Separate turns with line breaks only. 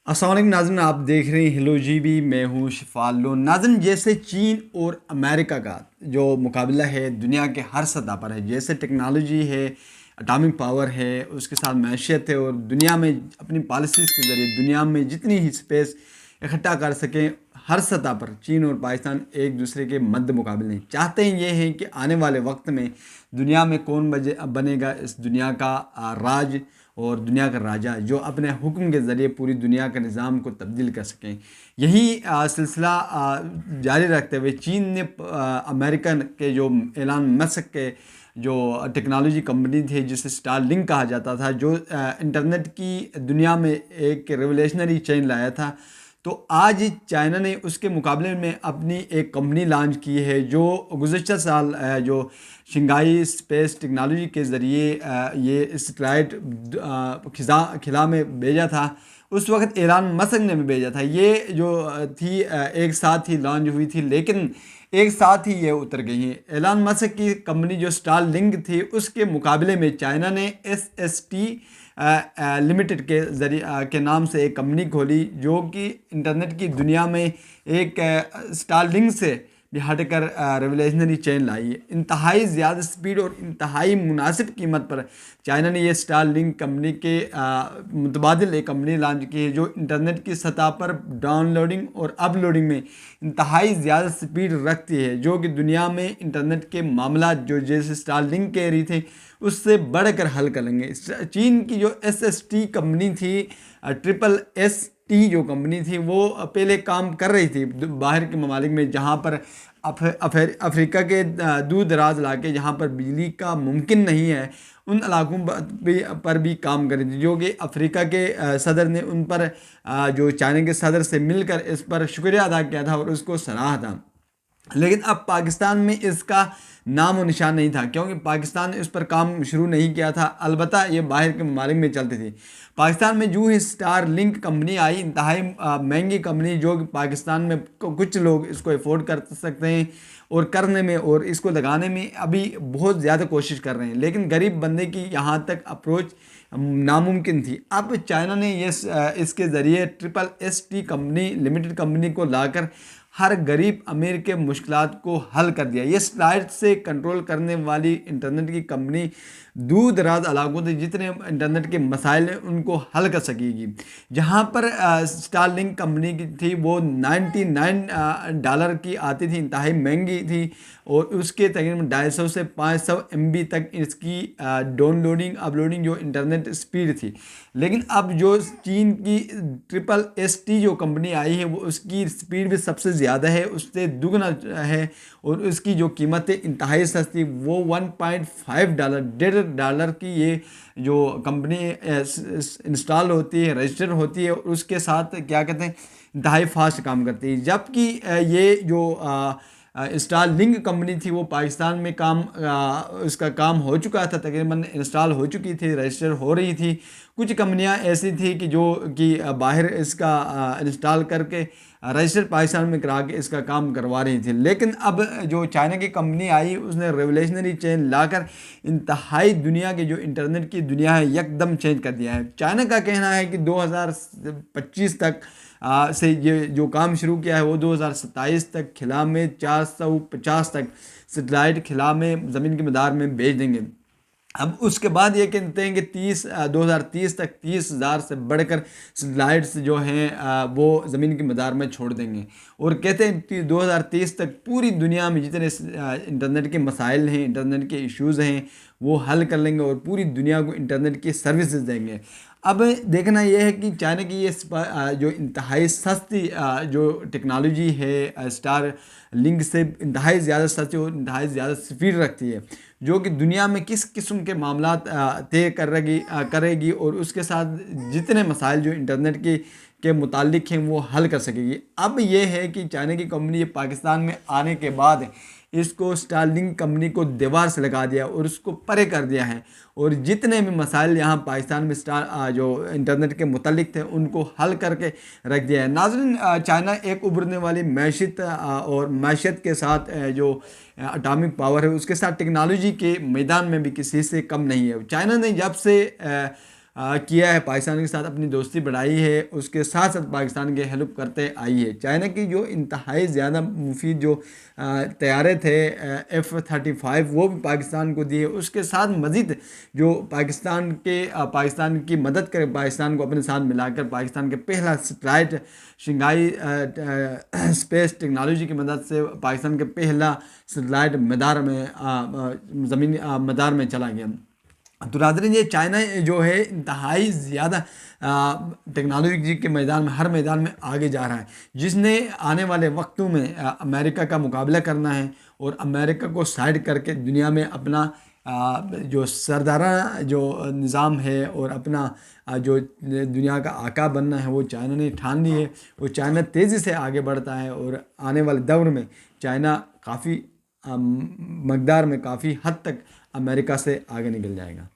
अस्सलाम वालेकुम नाज़रीन, आप देख रहे हैं हेलो जीबी। मैं हूँ शिफाल लोन। नाज़रीन, जैसे चीन और अमेरिका का जो मुकाबला है दुनिया के हर सतह पर है, जैसे टेक्नोलॉजी है, एटॉमिक पावर है, उसके साथ मैशियत है और दुनिया में अपनी पॉलिसीज़ के ज़रिए दुनिया में जितनी ही स्पेस इकट्ठा कर सकें, हर सतह पर चीन और पाकिस्तान एक दूसरे के मद्द मुकाबले नहीं चाहते हैं। ये है कि आने वाले वक्त में दुनिया में कौन बनेगा इस दुनिया का राज और दुनिया का राजा, जो अपने हुक्म के ज़रिए पूरी दुनिया के निज़ाम को तब्दील कर सकें। यही सिलसिला जारी रखते हुए चीन ने अमेरिकन के जो एलान मस्क के जो टेक्नोलॉजी कंपनी थी जिसे स्टारलिंक कहा जाता था, जो इंटरनेट की दुनिया में एक रेवोल्यूशनरी चेंज लाया था, तो आज चाइना ने उसके मुकाबले में अपनी एक कंपनी लॉन्च की है जो गुज़श्ता साल जो शंघाई स्पेस टेक्नोलॉजी के ज़रिए ये सैटेलाइट खिला में भेजा था। उस वक्त एलान मस्क ने भी भेजा था। ये जो थी एक साथ ही लॉन्च हुई थी, लेकिन एक साथ ही ये उतर गई हैं। एलान मस्क की कंपनी जो स्टारलिंक थी, उसके मुकाबले में चाइना ने SST लिमिटेड के ज़रिए के नाम से एक कंपनी खोली, जो कि इंटरनेट की दुनिया में एक स्टारलिंक से भी हटकर रेवोल्यूशनरी चेंज लाई है। इंतहाई ज़्यादा स्पीड और इंतहाई मुनासिब कीमत पर चाइना ने ये स्टारलिंक कंपनी के मुतबादिल एक कंपनी लॉन्च की है, जो इंटरनेट की सतह पर डाउनलोडिंग और अपलोडिंग में इंतहाई ज़्यादा स्पीड रखती है, जो कि दुनिया में इंटरनेट के मामला जो जैसे स्टारलिंक कह रही थी उससे बढ़कर हल कर लेंगे। चीन की जो SST कंपनी थी, SST जो कंपनी थी, वो पहले काम कर रही थी बाहर के ममालिक में, जहाँ पर अफ्रीका के दूर दराज इलाके जहाँ पर बिजली का मुमकिन नहीं है, उन इलाकों पर भी काम कर रही थी, जो कि अफ्रीका के सदर ने उन पर जो चाइना के सदर से मिलकर इस पर शुक्रिया अदा किया था और उसको सराहा था। लेकिन अब पाकिस्तान में इसका नाम और निशान नहीं था, क्योंकि पाकिस्तान ने इस पर काम शुरू नहीं किया था। अलबत्ता ये बाहर के ममालिक में चलती थी। पाकिस्तान में जो ही स्टारलिंक कंपनी आई, इंतहाई महंगी कंपनी, जो कि पाकिस्तान में कुछ लोग इसको अफोर्ड कर सकते हैं और करने में और इसको लगाने में अभी बहुत ज़्यादा कोशिश कर रहे हैं, लेकिन गरीब बंदे की यहाँ तक अप्रोच नामुमकिन थी। अब चाइना ने ये इसके ज़रिए SST कंपनी लिमिटेड कंपनी को लाकर हर गरीब अमीर के मुश्किलात को हल कर दिया। ये सैटेलाइट से कंट्रोल करने वाली इंटरनेट की कंपनी दूर दराज इलाकों से जितने इंटरनेट के मसाइल हैं उनको हल कर सकेगी। जहाँ पर स्टारलिंक कंपनी की थी वो $99 की आती थी, इंतहाई महंगी थी, और उसके तकरीबन 250 से 500 MB तक इसकी डाउनलोडिंग अपलोडिंग जो इंटरनेट स्पीड थी। लेकिन अब जो चीन की SST जो कंपनी आई है, वो उसकी स्पीड भी सबसे ज़्यादा है, उससे दुगना है, और उसकी जो कीमत है इंतहाई सस्ती, वो $1.5 $1.5 की ये जो कंपनी इंस्टॉल होती है, रजिस्टर होती है, और उसके साथ क्या कहते हैं इंतहाई फास्ट काम करती है। जबकि ये जो स्टारलिंक कंपनी थी वो पाकिस्तान में उसका काम हो चुका था, तकरीबन इंस्टॉल हो चुकी थी, रजिस्टर हो रही थी। कुछ कंपनियां ऐसी थी कि जो कि बाहर इसका इंस्टॉल करके रजिस्टर पाकिस्तान में करा के इसका काम करवा रही थी। लेकिन अब जो चाइना की कंपनी आई, उसने रेवोल्यूशनरी चेंज लाकर इंतहाई दुनिया के जो इंटरनेट की दुनिया है यकदम चेंज कर दिया है। चाइना का कहना है कि 2025 तक से ये जो काम शुरू किया है, वो 2027 तक खिला में 450 तक सैटेलाइट खिला में ज़मीन के मदार में भेज देंगे। अब उसके बाद ये कहते हैं कि 2030 तक 30,000 से बढ़कर सैटेलाइट्स जो हैं वो ज़मीन के मदार में छोड़ देंगे, और कहते हैं कि 2030 तक पूरी दुनिया में जितने इंटरनेट के मसाइल हैं, इंटरनेट के इश्यूज़ हैं, वो हल कर लेंगे और पूरी दुनिया को इंटरनेट की सर्विसेज देंगे। अब देखना यह है कि चाइना की ये जो इंतहाई सस्ती जो टेक्नोलॉजी है, स्टार लिंक से इंतहाई ज़्यादा सस्ती और इंतहाई ज़्यादा स्पीड रखती है, जो कि दुनिया में किस किस्म के मामला तय करेगी और उसके साथ जितने मसाइल जो इंटरनेट के मुतालिक हैं वो हल कर सकेगी। अब ये है कि चाइना की कंपनी पाकिस्तान में आने के बाद इसको स्टारलिंक कंपनी को दीवार से लगा दिया और उसको परे कर दिया है, और जितने भी मसाइल यहाँ पाकिस्तान में जो इंटरनेट के मुतालिक थे उनको हल करके रख दिया है। नाज़रीन, चाइना एक उभरने वाली मैशियत और मैशियत के साथ जो एटॉमिक पावर है, उसके साथ टेक्नोलॉजी के मैदान में भी किसी से कम नहीं है। चाइना ने जब से किया है, पाकिस्तान के साथ अपनी दोस्ती बढ़ाई है, उसके साथ साथ पाकिस्तान के हेल्प करते आई है। चाइना की जो इंतहाई ज़्यादा मुफीद जो तैयारे थे F-35 वो भी पाकिस्तान को दिए, उसके साथ मज़ीद जो पाकिस्तान की मदद करे, पाकिस्तान को अपने साथ मिलाकर पाकिस्तान के पहला सैटेलाइट शंघाई स्पेस टेक्नोलॉजी की मदद से पाकिस्तान के पहला सैटेलाइट मदार में ज़मीनी मदार में चला गया। तो नाज़रीन, ये चाइना जो है इंतहाई ज़्यादा टेक्नोलॉजी के मैदान में, हर मैदान में आगे जा रहा है, जिसने आने वाले वक्तों में अमेरिका का मुकाबला करना है और अमेरिका को साइड करके दुनिया में अपना जो सरदाराना जो निज़ाम है और अपना जो दुनिया का आका बनना है वो चाइना ने ठान ली है। वो चाइना तेज़ी से आगे बढ़ता है और आने वाले दौर में चाइना काफ़ी मकदार में, काफ़ी हद तक अमेरिका से आगे निकल जाएगा।